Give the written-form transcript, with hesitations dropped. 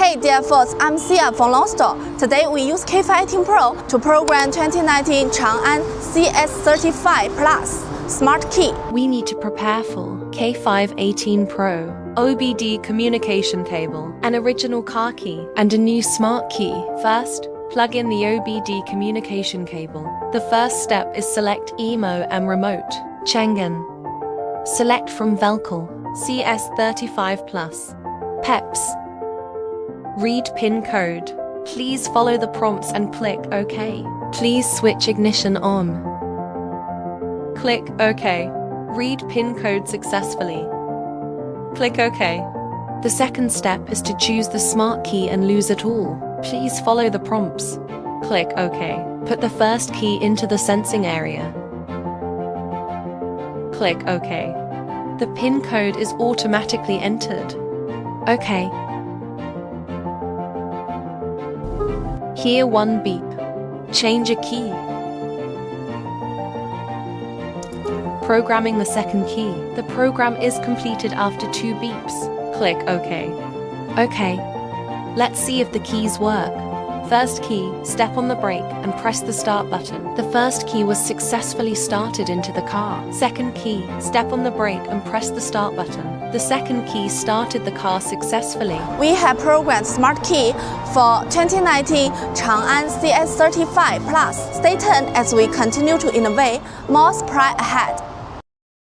Hey dear folks, I'm Sia from Lonsdor. Today we use K518 Pro to program 2019 Changan CS35 Plus Smart Key. We need to prepare for K518 Pro, OBD communication cable, an original car key, and a new smart key. First, plug in the OBD communication cable. The first step is select EMO and remote. Changan. Select from Vehicle CS35 Plus. PEPs. Read PIN code. Please follow the prompts and click OK. Please switch ignition on. Click OK. Read PIN code successfully. Click OK. The second step is to choose the smart key and lose it all. Please follow the prompts. Click OK. Put the first key into the sensing area. Click OK. The PIN code is automatically entered. OK. Hear one beep. Change a key. Programming the second key. The program is completed after 2 beeps. Click OK. OK. Let's see if the keys work. First key, step on the brake and press the start button. The first key was successfully started into the car. Second key, step on the brake and press the start button. The second key started the car successfully. We have programmed Smart Key for 2019 Changan CS35 Plus. Stay tuned as we continue to innovate. More surprise ahead.